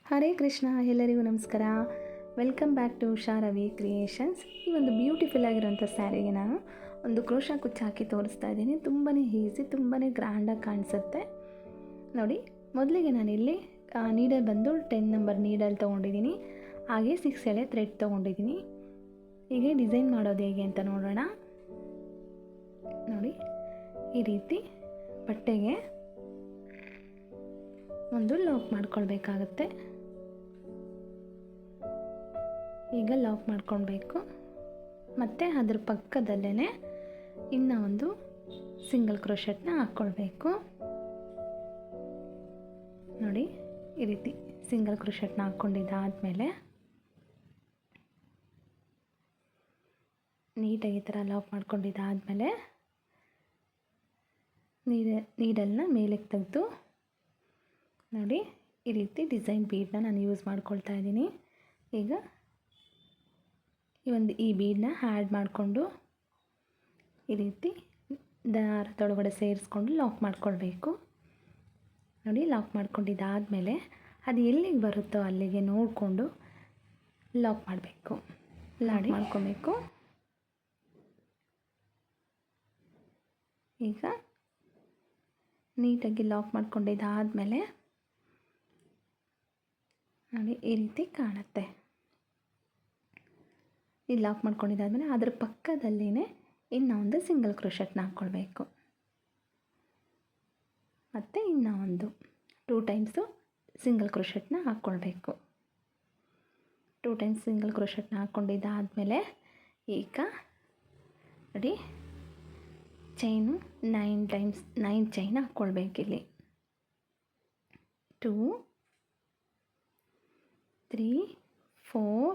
ಹರೇ ಕೃಷ್ಣ, ಎಲ್ಲರಿಗೂ ನಮಸ್ಕಾರ. Welcome back to Usha Ravi creations. ಈ ಒಂದು ಬ್ಯೂಟಿಫುಲ್ ಆಗಿರೋಂಥ ಸ್ಯಾರಿಗೆ ನಾನು ಒಂದು ಕ್ರೋಶಾ ಕುಚ್ಚು ಹಾಕಿ ತೋರಿಸ್ತಾ ಇದ್ದೀನಿ. ತುಂಬಾ ಈಸಿ, ತುಂಬಾ ಗ್ರ್ಯಾಂಡಾಗಿ ಕಾಣಿಸುತ್ತೆ ನೋಡಿ. ಮೊದಲಿಗೆ ನಾನಿಲ್ಲಿ ನೀಡಲ್ ಬಂದು 10 ನಂಬರ್ ನೀಡಲ್ ತೊಗೊಂಡಿದ್ದೀನಿ. ಹಾಗೆ 6 ಎಳೆ ಥ್ರೆಡ್ ತೊಗೊಂಡಿದ್ದೀನಿ. ಹೀಗೆ ಡಿಸೈನ್ ಮಾಡೋದು ಹೇಗೆ ಅಂತ ನೋಡೋಣ. ನೋಡಿ, ಈ ರೀತಿ ಬಟ್ಟೆಗೆ ಒಂದು ಲಾಕ್ ಮಾಡ್ಕೊಳ್ಬೇಕಾಗತ್ತೆ. ಈಗ ಲಾಕ್ ಮಾಡ್ಕೊಳ್ಬೇಕು. ಮತ್ತು ಅದ್ರ ಪಕ್ಕದಲ್ಲೇ ಇನ್ನೂ ಒಂದು ಸಿಂಗಲ್ ಕ್ರೋಶೆಟ್ನ ಹಾಕ್ಕೊಳ್ಬೇಕು. ನೋಡಿ, ಈ ರೀತಿ ಸಿಂಗಲ್ ಕ್ರೋಶೆಟ್ನ ಹಾಕ್ಕೊಂಡಿದ್ದಾದಮೇಲೆ ನೀಟಾಗಿ ಈ ಥರ ಲಾಕ್ ಮಾಡ್ಕೊಂಡಿದ್ದಾದಮೇಲೆ ನೀಡಲ್ನ ಮೇಲಕ್ಕೆ ತೆಗೆದು ನೋಡಿ, ಈ ರೀತಿ ಡಿಸೈನ್ ಬೀಡನ್ನ ನಾನು ಯೂಸ್ ಮಾಡ್ಕೊಳ್ತಾ ಇದ್ದೀನಿ. ಈಗ ಈ ಬೀಡನ್ನ ಆ್ಯಡ್ ಮಾಡಿಕೊಂಡು ಈ ರೀತಿ ದಾರದೊಳಗಡೆ ಸೇರಿಸ್ಕೊಂಡು ಲಾಕ್ ಮಾಡ್ಕೊಳ್ಬೇಕು. ನೋಡಿ, ಲಾಕ್ ಮಾಡ್ಕೊಂಡಿದ್ದಾದಮೇಲೆ ಅದು ಎಲ್ಲಿಗೆ ಬರುತ್ತೋ ಅಲ್ಲಿಗೆ ನೋಡಿಕೊಂಡು ಲಾಕ್ ಮಾಡಬೇಕು. ಲಾಕ್ ಮಾಡ್ಕೊಬೇಕು. ಈಗ ನೀಟಾಗಿ ಲಾಕ್ ಮಾಡ್ಕೊಂಡಿದ್ದಾದಮೇಲೆ ನೋಡಿ, ಈ ರೀತಿ ಕಾಣುತ್ತೆ. ಈ ಲಾಕ್ ಮಾಡ್ಕೊಂಡಿದ್ದಾದಮೇಲೆ ಅದರ ಪಕ್ಕದಲ್ಲಿನೇ ಇನ್ನೂ ಒಂದು ಸಿಂಗಲ್ ಕ್ರೋಶೆಟ್ನ ಹಾಕ್ಕೊಳ್ಬೇಕು. ಮತ್ತು ಇನ್ನೂ ಒಂದು 2 ಟೈಮ್ಸು ಸಿಂಗಲ್ ಕ್ರೋಶೆಟ್ನ ಹಾಕ್ಕೊಳ್ಬೇಕು. 2 ಟೈಮ್ಸ್ ಸಿಂಗಲ್ ಕ್ರೋಶೆಟ್ನ ಹಾಕ್ಕೊಂಡಿದ್ದಾದಮೇಲೆ ಈಗ ನೋಡಿ, ಚೈನು 9 ಚೈನ್ ಹಾಕ್ಕೊಳ್ಬೇಕಿಲ್ಲಿ. 2 3 4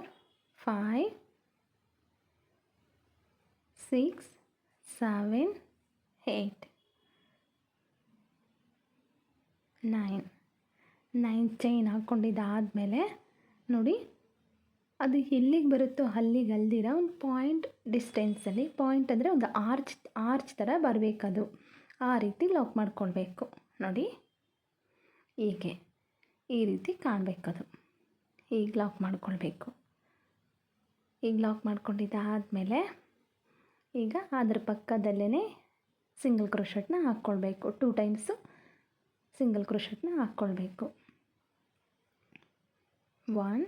5 6 7 8 9 ಚೈನ್ ಹಾಕ್ಕೊಂಡಿದ್ದಾದಮೇಲೆ ನೋಡಿ, ಅದು ಎಲ್ಲಿಗೆ ಬರುತ್ತೋ ಅಲ್ಲಿಗೆ ಅಲ್ದಿರ ಒಂದು ಪಾಯಿಂಟ್ ಡಿಸ್ಟೆನ್ಸಲ್ಲಿ, ಪಾಯಿಂಟ್ ಅಂದರೆ ಒಂದು ಆರ್ಚ್ ಥರ ಬರಬೇಕದು. ಆ ರೀತಿ ಲಾಕ್ ಮಾಡ್ಕೊಳ್ಬೇಕು. ನೋಡಿ, ಹೀಗೆ ಈ ರೀತಿ ಕಾಣಬೇಕದು. ಈಗ ಲಾಕ್ ಮಾಡ್ಕೊಳ್ಬೇಕು. ಈಗ ಲಾಕ್ ಮಾಡ್ಕೊಂಡಿದ್ದಾದಮೇಲೆ ಈಗ ಅದರ ಪಕ್ಕದಲ್ಲೇ ಸಿಂಗಲ್ ಕ್ರೋಶೆಟ್ನ ಹಾಕ್ಕೊಳ್ಬೇಕು. 2 ಟೈಮ್ಸು ಸಿಂಗಲ್ ಕ್ರೋಶೆಟ್ನ ಹಾಕ್ಕೊಳ್ಬೇಕು. 1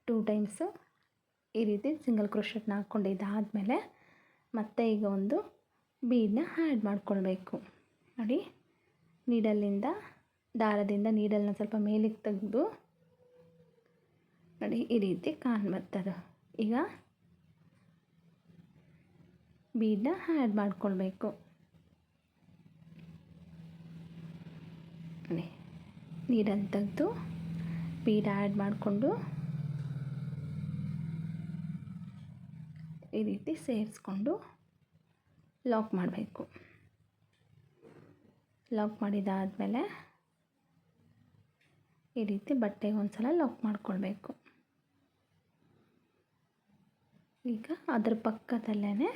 2 ಟೈಮ್ಸು ಈ ರೀತಿ ಸಿಂಗಲ್ ಕ್ರೋಶೆಟ್ನ ಹಾಕ್ಕೊಂಡಿದ್ದಾದಮೇಲೆ ಮತ್ತೆ ಈಗ ಒಂದು ಬೀಡನ್ನ ಆ್ಯಡ್ ಮಾಡ್ಕೊಳ್ಬೇಕು. ನೋಡಿ, ದಾರದಿಂದ ನೀಡಲ್ನ ಸ್ವಲ್ಪ ಮೇಲಕ್ಕೆ ತೆಗೆದು ನೋಡಿ, ಈ ರೀತಿ ಕಾಣ್ಬರ್ತದೆ. ಈಗ ಬೀಡನ್ನ ಆ್ಯಡ್ ಮಾಡ್ಕೊಳ್ಬೇಕು. ನೋಡಿ, ನೀಡಲ್ ತೆಗೆದು ಬೀಡ್ ಆ್ಯಡ್ ಮಾಡಿಕೊಂಡು ಈ ರೀತಿ ಸೇರಿಸ್ಕೊಂಡು ಲಾಕ್ ಮಾಡಬೇಕು. ಲಾಕ್ ಮಾಡಿದ್ದಾದಮೇಲೆ ಈ ರೀತಿ ಬಟ್ಟೆಗೆ ಒಂದು ಸಲ ಲಾಕ್ ಮಾಡ್ಕೊಳ್ಬೇಕು. ಈಗ ಅದರ ಪಕ್ಕದಲ್ಲೇ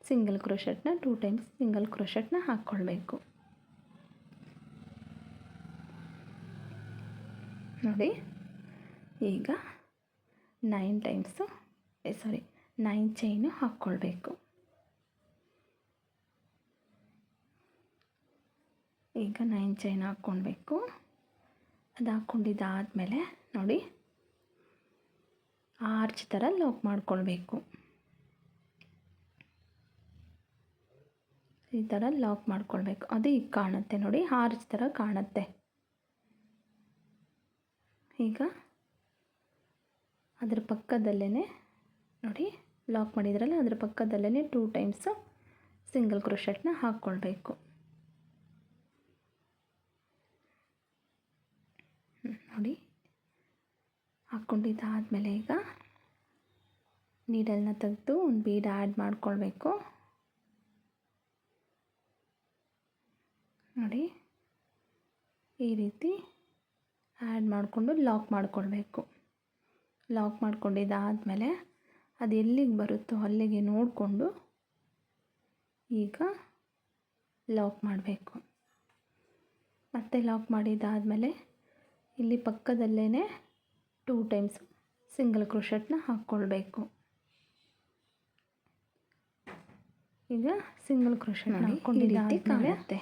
ಸಿಂಗಲ್ ಕ್ರೋಶೆಟ್ನ 2 ಟೈಮ್ಸ್ ಸಿಂಗಲ್ ಕ್ರೋಶೆಟ್ನ ಹಾಕ್ಕೊಳ್ಬೇಕು. ನೋಡಿ, ಈಗ 9 ಚೈನು ಹಾಕ್ಕೊಳ್ಬೇಕು. ಈಗ 9 ಚೈನ್ ಹಾಕ್ಕೊಳ್ಬೇಕು. ಅದು ಹಾಕ್ಕೊಂಡಿದ್ದಾದಮೇಲೆ ನೋಡಿ, ಆರ್ಚ್ ಥರ ಲಾಕ್ ಮಾಡ್ಕೊಳ್ಬೇಕು. ಈ ಥರ ಲಾಕ್ ಮಾಡ್ಕೊಳ್ಬೇಕು. ಅದು ಈಗ ಕಾಣುತ್ತೆ ನೋಡಿ, ಆರ್ಚ್ ಥರ ಕಾಣುತ್ತೆ. ಈಗ ಅದರ ಪಕ್ಕದಲ್ಲೇ ನೋಡಿ, ಲಾಕ್ ಮಾಡಿದ್ರಲ್ಲ, ಅದರ ಪಕ್ಕದಲ್ಲೇ 2 ಟೈಮ್ಸು ಸಿಂಗಲ್ ಕ್ರೋಶೆಟ್ನ ಹಾಕ್ಕೊಳ್ಬೇಕು. ನೋಡಿ, ಹಾಕ್ಕೊಂಡಿದ್ದಾದಮೇಲೆ ಈಗ ನೀಡಲ್ನ ತೆಗೆದು ಒಂದು ಬೀಡ್ ಆ್ಯಡ್ ಮಾಡ್ಕೊಳ್ಬೇಕು. ನೋಡಿ, ಈ ರೀತಿ ಆ್ಯಡ್ ಮಾಡಿಕೊಂಡು ಲಾಕ್ ಮಾಡ್ಕೊಳ್ಬೇಕು. ಲಾಕ್ ಮಾಡ್ಕೊಂಡಿದ್ದಾದಮೇಲೆ ಅದು ಎಲ್ಲಿಗೆ ಬರುತ್ತೋ ಅಲ್ಲಿಗೆ ನೋಡಿಕೊಂಡು ಈಗ ಲಾಕ್ ಮಾಡಬೇಕು. ಮತ್ತೆ ಲಾಕ್ ಮಾಡಿದ್ದಾದಮೇಲೆ ಇಲ್ಲಿ ಪಕ್ಕದಲ್ಲೇ 2 ಟೈಮ್ಸ್ ಸಿಂಗಲ್ ಕ್ರೋಶೆಟ್ನ ಹಾಕ್ಕೊಳ್ಬೇಕು. ಈಗ ಸಿಂಗಲ್ ಕ್ರೋಶೆಟ್ನ ಹಾಕ್ಕೊಂಡಿದ್ದಾದಮೇಲೆ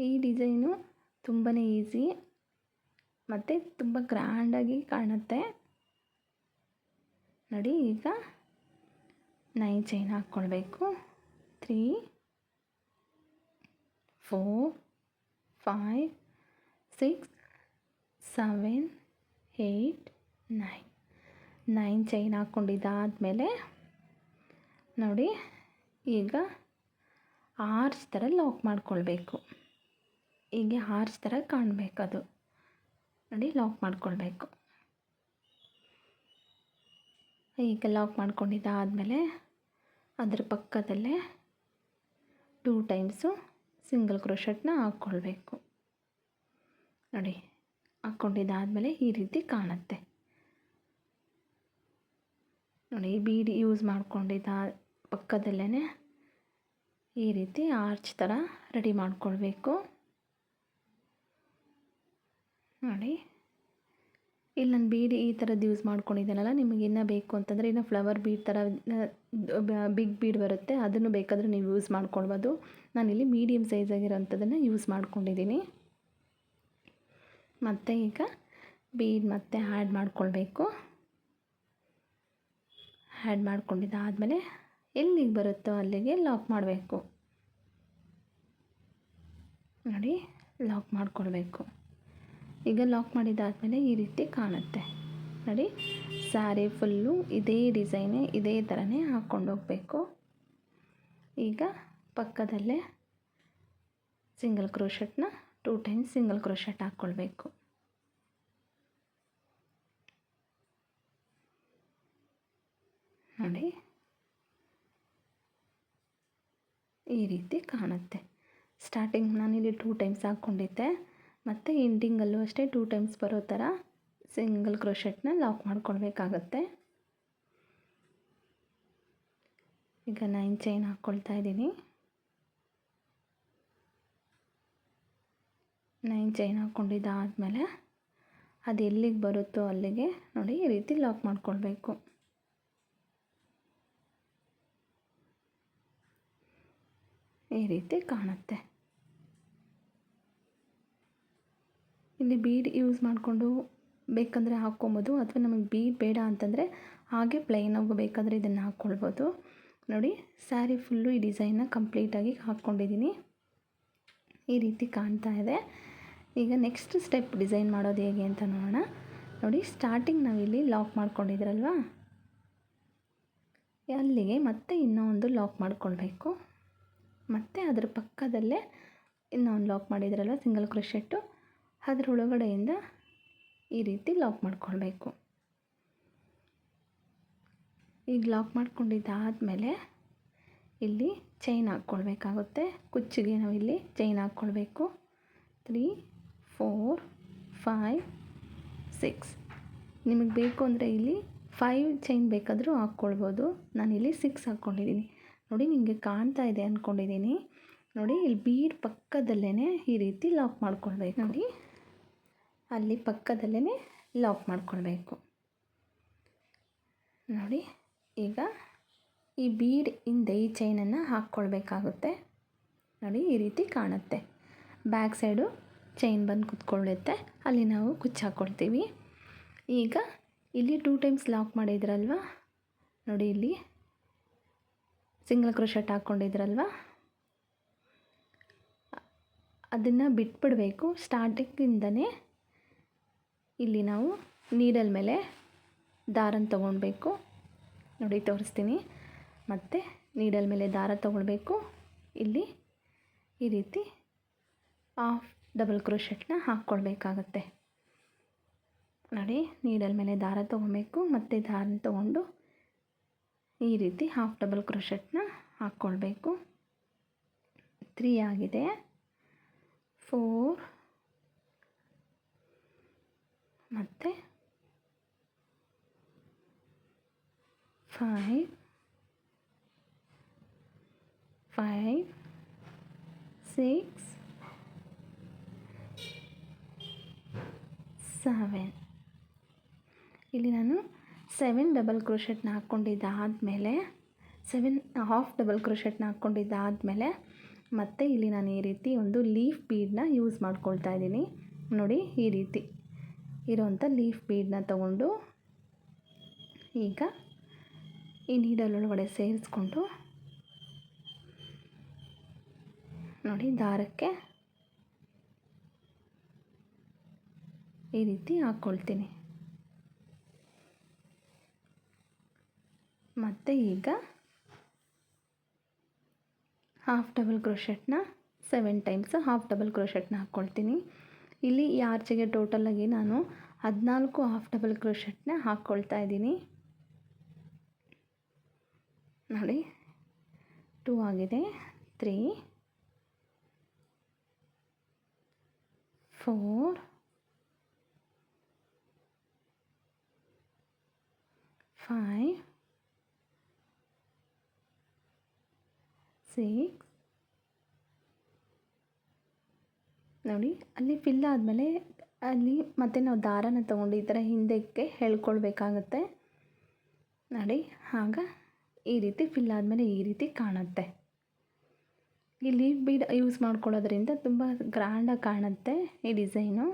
ಈ ಡಿಸೈನು ತುಂಬಾ ಈಸಿ ಮತ್ತು ತುಂಬ ಗ್ರ್ಯಾಂಡಾಗಿ ಕಾಣುತ್ತೆ ನೋಡಿ. ಈಗ 9 ಚೈನ್ ಹಾಕ್ಕೊಳ್ಬೇಕು. 3 4 5 6 7 8 9 ಚೈನ್ ಹಾಕ್ಕೊಂಡಿದ್ದಾದಮೇಲೆ ನೋಡಿ, ಈಗ ಆರ್ಚ್ ಥರ ಲಾಕ್ ಮಾಡ್ಕೊಳ್ಬೇಕು. ಹೀಗೆ ಆರ್ಚ್ ಥರ ಕಾಣಬೇಕದು ನೋಡಿ, ಲಾಕ್ ಮಾಡ್ಕೊಳ್ಬೇಕು. ಈಗ ಲಾಕ್ ಮಾಡ್ಕೊಂಡಿದ್ದಾದಮೇಲೆ ಅದರ ಪಕ್ಕದಲ್ಲೇ 2 ಟೈಮ್ಸು ಸಿಂಗಲ್ ಕ್ರೋಶೆಟ್ನ ಹಾಕ್ಕೊಳ್ಬೇಕು ನೋಡಿ. ಹಾಕ್ಕೊಂಡಿದ್ದಾದಮೇಲೆ ಈ ರೀತಿ ಕಾಣುತ್ತೆ ನೋಡಿ. ಬೀಡಿ ಯೂಸ್ ಮಾಡ್ಕೊಂಡಿದ್ದ ಪಕ್ಕದಲ್ಲೇ ಈ ರೀತಿ ಆರ್ಚ್ ಥರ ರೆಡಿ ಮಾಡ್ಕೊಳ್ಬೇಕು ನೋಡಿ. ಇಲ್ಲಿ ನಾನು ಬೀಡಿ ಈ ಥರದ್ದು ಯೂಸ್ ಮಾಡ್ಕೊಂಡಿದ್ದೇನಲ್ಲ, ನಿಮಗೆ ಇನ್ನೂ ಬೇಕು ಅಂತಂದರೆ ಇನ್ನೂ ಫ್ಲವರ್ ಬೀಡ್ ಥರ ಬಿಗ್ ಬೀಡ್ ಬರುತ್ತೆ, ಅದನ್ನು ಬೇಕಾದರೆ ನೀವು ಯೂಸ್ ಮಾಡ್ಕೊಳ್ಬೋದು. ನಾನಿಲ್ಲಿ ಮೀಡಿಯಮ್ ಸೈಜಾಗಿರೋಂಥದ್ದನ್ನು ಯೂಸ್ ಮಾಡ್ಕೊಂಡಿದ್ದೀನಿ. ಮತ್ತು ಈಗ ಬೀಡ್ ಮತ್ತೆ ಆ್ಯಡ್ ಮಾಡ್ಕೊಳ್ಬೇಕು. ಆ್ಯಡ್ ಮಾಡ್ಕೊಂಡಿದ್ದಾದಮೇಲೆ ಎಲ್ಲಿಗೆ ಬರುತ್ತೋ ಅಲ್ಲಿಗೆ ಲಾಕ್ ಮಾಡಬೇಕು ನೋಡಿ. ಲಾಕ್ ಮಾಡ್ಕೊಳ್ಬೇಕು. ಈಗ ಲಾಕ್ ಮಾಡಿದ್ದಾದಮೇಲೆ ಈ ರೀತಿ ಕಾಣುತ್ತೆ ನೋಡಿ. ಸ್ಯಾರಿ ಫುಲ್ಲು ಇದೇ ಡಿಸೈನೇ, ಇದೇ ಥರನೇ ಹಾಕ್ಕೊಂಡು ಹೋಗಬೇಕು. ಈಗ ಪಕ್ಕದಲ್ಲೇ ಸಿಂಗಲ್ ಕ್ರೋಶೆಟ್ನ 2 ಟೈಮ್ಸ್ ಸಿಂಗಲ್ ಕ್ರೋಶೆಟ್ ಹಾಕ್ಕೊಳ್ಬೇಕು ನೋಡಿ. ಈ ರೀತಿ ಕಾಣುತ್ತೆ. ಸ್ಟಾರ್ಟಿಂಗ್ ನಾನಿಲ್ಲಿ 2 ಟೈಮ್ಸ್ ಹಾಕ್ಕೊಂಡಿದ್ದೆ, ಮತ್ತು ಎಂಡಿಂಗಲ್ಲೂ ಅಷ್ಟೇ 2 ಟೈಮ್ಸ್ ಬರೋ ಥರ ಸಿಂಗಲ್ ಕ್ರೋಶೆಟ್ನ ಲಾಕ್ ಮಾಡ್ಕೊಳ್ಬೇಕಾಗತ್ತೆ. ಈಗ 9 ಚೈನ್ ಹಾಕ್ಕೊಳ್ತಾ ಇದ್ದೀನಿ. 9 ಚೈನ್ ಹಾಕ್ಕೊಂಡಿದ್ದಾದಮೇಲೆ ಅದು ಎಲ್ಲಿಗೆ ಬರುತ್ತೋ ಅಲ್ಲಿಗೆ ನೋಡಿ ಈ ರೀತಿ ಲಾಕ್ ಮಾಡ್ಕೊಳ್ಬೇಕು. ಈ ರೀತಿ ಕಾಣುತ್ತೆ. ಇಲ್ಲಿ ಬೀಡ್ ಯೂಸ್ ಮಾಡಿಕೊಂಡು ಬೇಕಂದರೆ ಹಾಕ್ಕೊಬೋದು, ಅಥವಾ ನಮಗೆ ಬೀಡ್ ಬೇಡ ಅಂತಂದರೆ ಹಾಗೆ ಪ್ಲೈನಾಗೂ ಬೇಕಾದರೆ ಇದನ್ನು ಹಾಕ್ಕೊಳ್ಬೋದು ನೋಡಿ. ಸ್ಯಾರಿ ಫುಲ್ಲು ಈ ಡಿಸೈನ್ನ ಕಂಪ್ಲೀಟಾಗಿ ಹಾಕ್ಕೊಂಡಿದ್ದೀನಿ. ಈ ರೀತಿ ಕಾಣ್ತಾ ಇದೆ. ಈಗ ನೆಕ್ಸ್ಟ್ ಸ್ಟೆಪ್ ಡಿಸೈನ್ ಮಾಡೋದು ಹೇಗೆ ಅಂತ ನೋಡೋಣ ನೋಡಿ. ಸ್ಟಾರ್ಟಿಂಗ್ ನಾವಿಲ್ಲಿ ಲಾಕ್ ಮಾಡ್ಕೊಂಡಿದ್ರಲ್ವ, ಅಲ್ಲಿಗೆ ಮತ್ತೆ ಇನ್ನೂ ಒಂದು ಲಾಕ್ ಮಾಡ್ಕೊಳ್ಬೇಕು. ಮತ್ತು ಅದರ ಪಕ್ಕದಲ್ಲೇ ಇನ್ನೊಂದು ಲಾಕ್ ಮಾಡಿದ್ರಲ್ವ ಸಿಂಗಲ್ ಕ್ರೋಶೆಟ್ಟು, ಅದರೊಳಗಡೆಯಿಂದ ಈ ರೀತಿ ಲಾಕ್ ಮಾಡ್ಕೊಳ್ಬೇಕು. ಈಗ ಲಾಕ್ ಮಾಡ್ಕೊಂಡಿದ್ದಾದಮೇಲೆ ಇಲ್ಲಿ ಚೈನ್ ಹಾಕ್ಕೊಳ್ಬೇಕಾಗುತ್ತೆ. ಕುಚ್ಚಿಗೆ ನಾವಿಲ್ಲಿ ಚೈನ್ ಹಾಕ್ಕೊಳ್ಬೇಕು. 3 4 5 6 ನಿಮಗೆ ಬೇಕು ಅಂದರೆ ಇಲ್ಲಿ 5 ಚೈನ್ ಬೇಕಾದರೂ ಹಾಕ್ಕೊಳ್ಬೋದು. ನಾನಿಲ್ಲಿ 6 ಹಾಕ್ಕೊಂಡಿದ್ದೀನಿ ನೋಡಿ. ನಿಮಗೆ ಕಾಣ್ತಾ ಇದೆ ಅಂದ್ಕೊಂಡಿದ್ದೀನಿ ನೋಡಿ. ಇಲ್ಲಿ ಬೀಡ್ ಪಕ್ಕದಲ್ಲೇ ಈ ರೀತಿ ಲಾಕ್ ಮಾಡ್ಕೊಳ್ಬೇಕು ನೋಡಿ. ಅಲ್ಲಿ ಪಕ್ಕದಲ್ಲೇ ಲಾಕ್ ಮಾಡ್ಕೊಳ್ಬೇಕು ನೋಡಿ. ಈಗ ಈ ಬೀಡ್ ಹಿಂದೆ ಈ ಚೈನನ್ನು ಹಾಕ್ಕೊಳ್ಬೇಕಾಗುತ್ತೆ ನೋಡಿ. ಈ ರೀತಿ ಕಾಣುತ್ತೆ. ಬ್ಯಾಕ್ ಸೈಡು ಚೈನ್ ಬಂದು ಕುತ್ಕೊಳ್ಳುತ್ತೆ, ಅಲ್ಲಿ ನಾವು ಕುಚ್ಚು ಹಾಕ್ಕೊಳ್ತೀವಿ. ಈಗ ಇಲ್ಲಿ 2 ಟೈಮ್ಸ್ ಲಾಕ್ ಮಾಡಿದ್ರಲ್ವ ನೋಡಿ, ಇಲ್ಲಿ ಸಿಂಗಲ್ ಕ್ರೋಶೆಟ್ ಹಾಕ್ಕೊಂಡಿದ್ರಲ್ವ, ಅದನ್ನು ಬಿಟ್ಬಿಡಬೇಕು. ಸ್ಟಾರ್ಟಿಂಗಿಂದನೇ ಇಲ್ಲಿ ನಾವು ನೀಡಲ್ ಮೇಲೆ ದಾರನ ತೊಗೊಳ್ಬೇಕು ನೋಡಿ, ತೋರಿಸ್ತೀನಿ. ಮತ್ತು ನೀಡಲ್ ಮೇಲೆ ದಾರ ತೊಗೊಳ್ಬೇಕು. ಇಲ್ಲಿ ಈ ರೀತಿ ಹಾಫ್ ಡಬಲ್ ಕ್ರೋಶೆಟ್ನ ಹಾಕ್ಕೊಳ್ಬೇಕಾಗತ್ತೆ ನೋಡಿ. ನೀಡಲ್ ಮೇಲೆ ದಾರ ತೊಗೊಬೇಕು, ಮತ್ತು ದಾರನ ತೊಗೊಂಡು ಈ ರೀತಿ ಹಾಫ್ ಡಬಲ್ ಕ್ರೋಶೆಟ್ನ ಹಾಕ್ಕೊಳ್ಬೇಕು. 3 ಆಗಿದೆ. 4 ಮತ್ತು 5 6 7. ಇಲ್ಲಿ ನಾನು 7 ಡಬಲ್ ಕ್ರೋಶೆಟ್ನ ಹಾಕ್ಕೊಂಡಿದ್ದಾದಮೇಲೆ 7 ಹಾಫ್ ಡಬಲ್ ಕ್ರೋಶೆಟ್ನ ಹಾಕ್ಕೊಂಡಿದ್ದಾದಮೇಲೆ ಮತ್ತು ಇಲ್ಲಿ ನಾನು ಈ ರೀತಿ ಒಂದು ಲೀಫ್ ಬೀಡನ್ನ ಯೂಸ್ ಮಾಡ್ಕೊಳ್ತಾ ಇದ್ದೀನಿ. ನೋಡಿ, ಈ ರೀತಿ ಇರೋವಂಥ ಲೀಫ್ ಬೀಡನ್ನ ತಗೊಂಡು ಈಗ ಈ ನೀಡಲ್ ಒಳಗಡೆ ಸೇರಿಸ್ಕೊಂಡು ನೋಡಿ ದಾರಕ್ಕೆ ಈ ರೀತಿ ಹಾಕ್ಕೊಳ್ತೀನಿ. ಮತ್ತು ಈಗ ಹಾಫ್ ಡಬಲ್ ಕ್ರೋಶೆಟ್ನ 7 ಟೈಮ್ಸ್ ಹಾಫ್ ಡಬಲ್ ಕ್ರೋಶೆಟ್ನ ಹಾಕ್ಕೊಳ್ತೀನಿ. ಇಲ್ಲಿ ಈ ಆರ್ಚಿಗೆ ಟೋಟಲಾಗಿ ನಾನು 14 ಹಾಫ್ ಡಬಲ್ ಕ್ರೋಶೆಟ್ನ ಹಾಕ್ಕೊಳ್ತಾ ಇದ್ದೀನಿ. ನೋಡಿ, 2 ಆಗಿದೆ, 3, 4, 5, 6. ನೋಡಿ, ಅಲ್ಲಿ ಫಿಲ್ ಆದಮೇಲೆ ಅಲ್ಲಿ ಮತ್ತೆ ನಾವು ದಾರನ ತೊಗೊಂಡು ಈ ಥರ ಹಿಂದಕ್ಕೆ ಎಳ್ಕೊಳ್ಬೇಕಾಗತ್ತೆ. ನೋಡಿ, ಆಗ ಈ ರೀತಿ ಫಿಲ್ ಆದಮೇಲೆ ಈ ರೀತಿ ಕಾಣುತ್ತೆ. ಈ ಲೀಫ್ ಬೀಡ್ ಯೂಸ್ ಮಾಡ್ಕೊಳ್ಳೋದ್ರಿಂದ ತುಂಬ ಗ್ರ್ಯಾಂಡಾಗಿ ಕಾಣುತ್ತೆ ಈ ಡಿಸೈನು.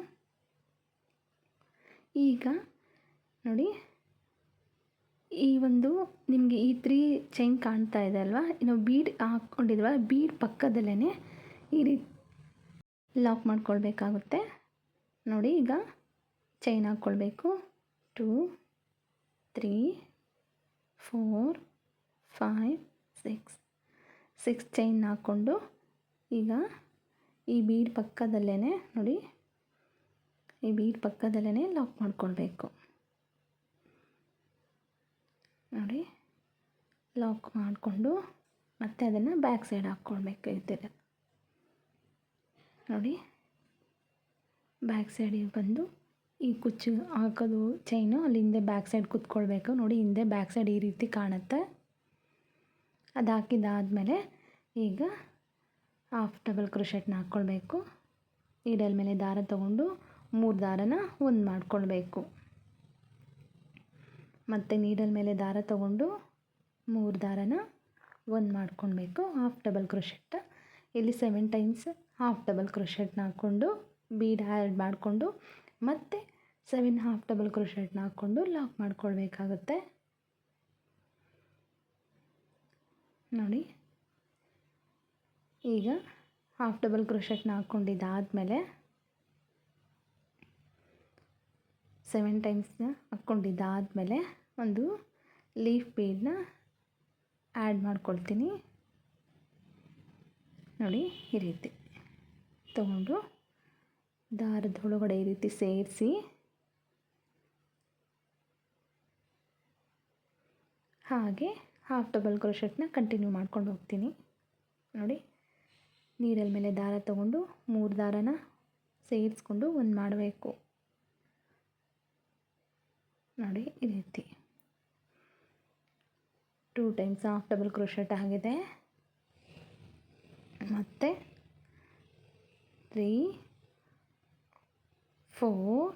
ಈಗ ನೋಡಿ, ಈ ಒಂದು ನಿಮಗೆ ಈ 3 ಚೈನ್ ಕಾಣ್ತಾ ಇದೆ ಅಲ್ವಾ, ನಾವು ಬೀಡ್ ಹಾಕ್ಕೊಂಡಿದ್ವ, ಬೀಡ್ ಪಕ್ಕದಲ್ಲೇ ಈ ರೀತಿ ಲಾಕ್ ಮಾಡ್ಕೊಳ್ಬೇಕಾಗುತ್ತೆ. ನೋಡಿ, ಈಗ ಚೈನ್ ಹಾಕ್ಕೊಳ್ಬೇಕು. 2, 3, 4, 5, 6 ಚೈನ್ ಹಾಕ್ಕೊಂಡು ಈಗ ಈ ಬೀಡ್ ಪಕ್ಕದಲ್ಲೇ ನೋಡಿ, ಈ ಬೀಡ್ ಪಕ್ಕದಲ್ಲೇ ಲಾಕ್ ಮಾಡ್ಕೊಳ್ಬೇಕು. ನೋಡಿ, ಲಾಕ್ ಮಾಡಿಕೊಂಡು ಮತ್ತೆ ಅದನ್ನು ಬ್ಯಾಕ್ ಸೈಡ್ ಹಾಕ್ಕೊಳ್ಬೇಕು. ಇರ್ತೀರ ನೋಡಿ, ಬ್ಯಾಕ್ ಸೈಡಿಗೆ ಬಂದು ಈ ಕುಚ್ಚು ಹಾಕೋದು ಚೈನು ಅಲ್ಲಿ ಹಿಂದೆ ಬ್ಯಾಕ್ ಸೈಡ್ ಕುತ್ಕೊಳ್ಬೇಕು. ನೋಡಿ, ಹಿಂದೆ ಬ್ಯಾಕ್ ಸೈಡ್ ಈ ರೀತಿ ಕಾಣುತ್ತೆ. ಅದು ಹಾಕಿದ್ದಾದಮೇಲೆ ಈಗ ಹಾಫ್ ಡಬಲ್ ಕ್ರೋಶೆಟ್ನ ಹಾಕ್ಕೊಳ್ಬೇಕು. ನೀಡಲ್ ಮೇಲೆ ದಾರ ತಗೊಂಡು 3 ದಾರನ ಒಂದು ಮಾಡ್ಕೊಳ್ಬೇಕು. ಮತ್ತು ನೀಡಲ್ ಮೇಲೆ ದಾರ ತಗೊಂಡು 3 ದಾರನ ಒಂದು ಮಾಡ್ಕೊಳ್ಬೇಕು. ಹಾಫ್ ಡಬಲ್ ಕ್ರೋಶೆಟ್ ಇಲ್ಲಿ 7 ಟೈಮ್ಸ್ ಹಾಫ್ ಡಬಲ್ ಕ್ರೋಶೆಟ್ನ ಹಾಕ್ಕೊಂಡು ಬೀಡ್ ಆ್ಯಡ್ ಮಾಡಿಕೊಂಡು ಮತ್ತು 7 ಹಾಫ್ ಡಬಲ್ ಕ್ರೋಶೆಟ್ನ ಹಾಕ್ಕೊಂಡು ಲಾಕ್ ಮಾಡ್ಕೊಳ್ಬೇಕಾಗುತ್ತೆ. ನೋಡಿ, ಈಗ ಹಾಫ್ ಡಬಲ್ ಕ್ರೋಶೆಟ್ನ ಹಾಕ್ಕೊಂಡಿದ್ದಾದಮೇಲೆ 7 ಟೈಮ್ಸ್ನ ಹಾಕ್ಕೊಂಡಿದ್ದಾದಮೇಲೆ ಒಂದು ಲೀಫ್ ಬೀಡನ್ನ ಆ್ಯಡ್ ಮಾಡ್ಕೊಳ್ತೀನಿ. ನೋಡಿ, ಈ ರೀತಿ ತಗೊಂಡು ದಾರದೊಳಗಡೆ ಈ ರೀತಿ ಸೇರಿಸಿ ಹಾಗೆ ಹಾಫ್ ಡಬಲ್ ಕ್ರೋಶೆಟ್ನ ಕಂಟಿನ್ಯೂ ಮಾಡ್ಕೊಂಡು ಹೋಗ್ತೀನಿ. ನೋಡಿ, ನೀಡಲ್ ಮೇಲೆ ದಾರ ತಗೊಂಡು 3 ದಾರನ ಸೇರಿಸ್ಕೊಂಡು ಒಂದು ಮಾಡಬೇಕು. ನೋಡಿ, ಈ ರೀತಿ 2 ಟೈಮ್ಸ್ ಹಾಫ್ ಡಬಲ್ ಕ್ರೋಶೆಟ್ ಆಗಿದೆ. ಮತ್ತು 3, 4,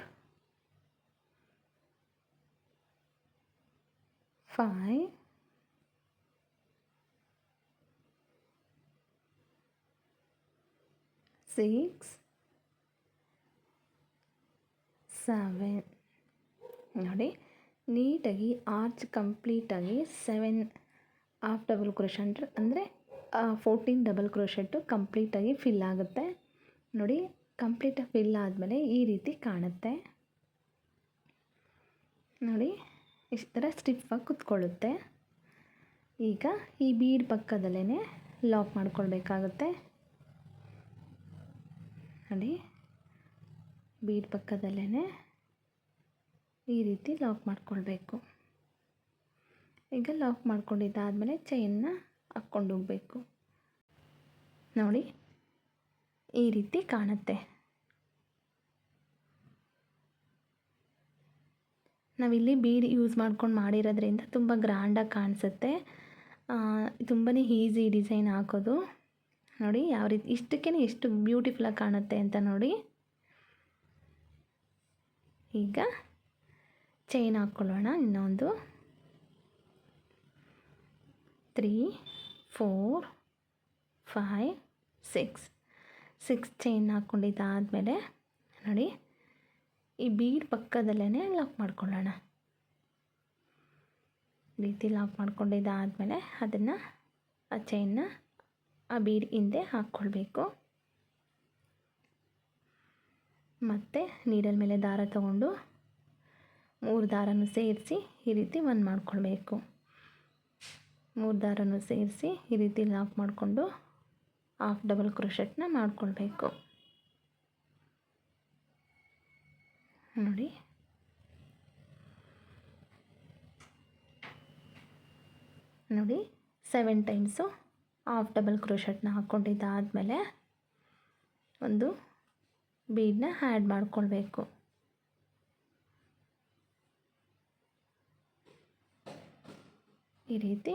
5, 6, 7. ನೋಡಿ, ನೀಟಾಗಿ ಆರ್ಚ್ ಕಂಪ್ಲೀಟಾಗಿ 7 ಹಾಫ್ ಡಬಲ್ ಕ್ರೋಶೆಟ್ ಅಂದರೆ 14 ಡಬಲ್ ಕ್ರೋಶೆಟ್ಟು ಕಂಪ್ಲೀಟಾಗಿ ಫಿಲ್ ಆಗುತ್ತೆ. ನೋಡಿ, ಕಂಪ್ಲೀಟಾಗಿ ಫಿಲ್ ಆದಮೇಲೆ ಈ ರೀತಿ ಕಾಣುತ್ತೆ. ನೋಡಿ, ಇಷ್ಟು ಥರ ಸ್ಟಿಫಾಗಿ ಕುತ್ಕೊಳ್ಳುತ್ತೆ. ಈಗ ಈ ಬೀಡ್ ಪಕ್ಕದಲ್ಲೇ ಲಾಕ್ ಮಾಡ್ಕೊಳ್ಬೇಕಾಗುತ್ತೆ. ನೋಡಿ, ಬೀಡ್ ಪಕ್ಕದಲ್ಲೇ ಈ ರೀತಿ ಲಾಕ್ ಮಾಡ್ಕೊಳ್ಬೇಕು. ಈಗ ಲಾಕ್ ಮಾಡ್ಕೊಂಡಿದ್ದಾದಮೇಲೆ ಚೈನ್ನ ಹಾಕ್ಕೊಂಡು ಹೋಗಬೇಕು. ನೋಡಿ, ಈ ರೀತಿ ಕಾಣುತ್ತೆ. ನಾವಿಲ್ಲಿ ಬೀಡ್ ಯೂಸ್ ಮಾಡ್ಕೊಂಡು ಮಾಡಿರೋದ್ರಿಂದ ತುಂಬ ಗ್ರ್ಯಾಂಡಾಗಿ ಕಾಣಿಸುತ್ತೆ. ತುಂಬಾ ಈಸಿ ಡಿಸೈನ್ ಹಾಕೋದು. ನೋಡಿ, ಯಾವ ರೀತಿ, ಇಷ್ಟಕ್ಕೇ ಎಷ್ಟು ಬ್ಯೂಟಿಫುಲ್ಲಾಗಿ ಕಾಣುತ್ತೆ ಅಂತ ನೋಡಿ. ಈಗ ಚೈನ್ ಹಾಕ್ಕೊಳ್ಳೋಣ. ಇನ್ನೊಂದು 3 4 5 6 ಚೈನ್ ಹಾಕ್ಕೊಂಡಿದ್ದಾದಮೇಲೆ ನೋಡಿ, ಈ ಬೀಡ್ ಪಕ್ಕದಲ್ಲೇ ಲಾಕ್ ಮಾಡ್ಕೊಳ್ಳೋಣ. ಈ ರೀತಿ ಲಾಕ್ ಮಾಡ್ಕೊಂಡಿದ್ದಾದಮೇಲೆ ಅದನ್ನು, ಆ ಚೈನ್ನ ಆ ಬೀಡ್ ಹಿಂದೆ ಹಾಕ್ಕೊಳ್ಬೇಕು. ಮತ್ತು ನೀಡಲ್ ಮೇಲೆ ದಾರ ತಗೊಂಡು 3 ದಾರನೂ ಸೇರಿಸಿ ಈ ರೀತಿ ಒಂದು ಮಾಡ್ಕೊಳ್ಬೇಕು. 3 ದಾರನೂ ಸೇರಿಸಿ ಈ ರೀತಿ ಲಾಕ್ ಮಾಡಿಕೊಂಡು ಹಾಫ್ ಡಬಲ್ ಕ್ರೋಶೆಟ್ನ ಮಾಡ್ಕೊಳ್ಬೇಕು. ನೋಡಿ, ನೋಡಿ 7 ಟೈಮ್ಸು ಹಾಫ್ ಡಬಲ್ ಕ್ರೋಶೆಟ್ನ ಹಾಕ್ಕೊಂಡಿದ್ದಾದಮೇಲೆ ಒಂದು ಬೀಡನ್ನ ಆ್ಯಡ್ ಮಾಡ್ಕೊಳ್ಬೇಕು. ಈ ರೀತಿ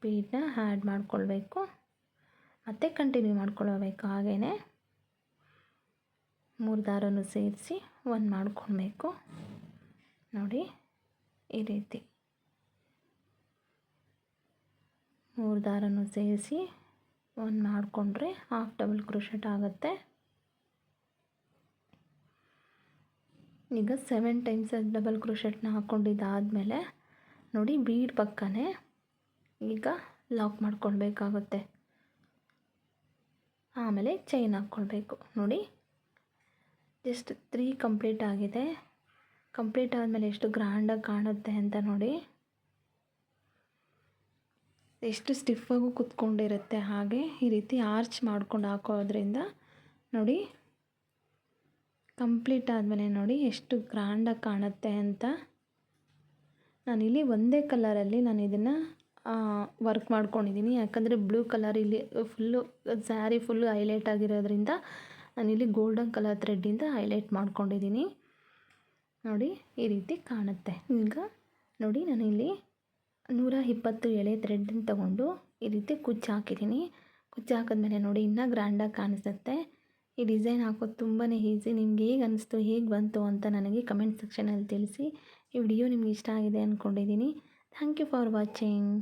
ಬೀಡನ್ನ ಆ್ಯಡ್ ಮಾಡ್ಕೊಳ್ಬೇಕು. ಮತ್ತು ಕಂಟಿನ್ಯೂ ಮಾಡ್ಕೊಳ್ಬೇಕು. ಹಾಗೇ 3 ದಾರನೂ ಸೇರಿಸಿ ಒಂದು ಮಾಡ್ಕೊಳ್ಬೇಕು. ನೋಡಿ, ಈ ರೀತಿ 3 ದಾರನೂ ಸೇರಿಸಿ ಒಂದು ಮಾಡಿಕೊಂಡ್ರೆ ಹಾಫ್ ಡಬಲ್ ಕ್ರೋಶೆಟ್ ಆಗುತ್ತೆ. ಈಗ 7 ಟೈಮ್ಸ್ ಡಬಲ್ ಕ್ರೋಶೆಟ್ನ ಹಾಕ್ಕೊಂಡಿದ್ದಾದಮೇಲೆ ನೋಡಿ, ಬೀಡ್ ಪಕ್ಕನೇ ಈಗ ಲಾಕ್ ಮಾಡ್ಕೊಳ್ಬೇಕಾಗುತ್ತೆ. ಆಮೇಲೆ ಚೈನ್ ಹಾಕ್ಕೊಳ್ಬೇಕು. ನೋಡಿ, ಜಸ್ಟ್ 3 ಕಂಪ್ಲೀಟ್ ಆಗಿದೆ. ಕಂಪ್ಲೀಟ್ ಆದಮೇಲೆ ಎಷ್ಟು ಗ್ರ್ಯಾಂಡಾಗಿ ಕಾಣುತ್ತೆ ಅಂತ ನೋಡಿ. ಎಷ್ಟು ಸ್ಟಿಫಾಗೂ ಕುತ್ಕೊಂಡಿರುತ್ತೆ. ಹಾಗೆ ಈ ರೀತಿ ಆರ್ಚ್ ಮಾಡ್ಕೊಂಡು ಹಾಕೋದ್ರಿಂದ ನೋಡಿ, ಕಂಪ್ಲೀಟ್ ಆದಮೇಲೆ ನೋಡಿ ಎಷ್ಟು ಗ್ರ್ಯಾಂಡಾಗಿ ಕಾಣುತ್ತೆ ಅಂತ. ನಾನಿಲ್ಲಿ ಒಂದೇ ಕಲರಲ್ಲಿ ನಾನು ಇದನ್ನು ವರ್ಕ್ ಮಾಡ್ಕೊಂಡಿದ್ದೀನಿ. ಯಾಕಂದರೆ ಬ್ಲೂ ಕಲರ್ ಇಲ್ಲಿ ಫುಲ್ಲು ಸ್ಯಾರಿ ಫುಲ್ಲು ಹೈಲೈಟ್ ಆಗಿರೋದ್ರಿಂದ ನಾನಿಲ್ಲಿ ಗೋಲ್ಡನ್ ಕಲರ್ ಥ್ರೆಡ್ಡಿಂದ ಹೈಲೈಟ್ ಮಾಡ್ಕೊಂಡಿದ್ದೀನಿ. ನೋಡಿ, ಈ ರೀತಿ ಕಾಣುತ್ತೆ. ಈಗ ನೋಡಿ, ನಾನಿಲ್ಲಿ 120 ಎಳೆ ಥ್ರೆಡ್ಡನ್ನು ತೊಗೊಂಡು ಈ ರೀತಿ ಕುಚ್ಚು ಹಾಕಿದ್ದೀನಿ. ಕುಚ್ಚು ಹಾಕಿದ್ಮೇಲೆ ನೋಡಿ, ಇನ್ನೂ ಗ್ರ್ಯಾಂಡಾಗಿ ಕಾಣಿಸುತ್ತೆ. ಈ ಡಿಸೈನ್ ಹಾಕೋದು ತುಂಬಾ ಈಸಿ. ನಿಮ್ಗೆ ಹೇಗೆ ಅನ್ನಿಸ್ತು, ಹೇಗೆ ಬಂತು ಅಂತ ನನಗೆ ಕಮೆಂಟ್ ಸೆಕ್ಷನಲ್ಲಿ ತಿಳಿಸಿ. ಈ ವಿಡಿಯೋ ನಿಮ್ಗೆ ಇಷ್ಟ ಆಗಿದೆ ಅಂದ್ಕೊಂಡಿದ್ದೀನಿ. Thank you for watching.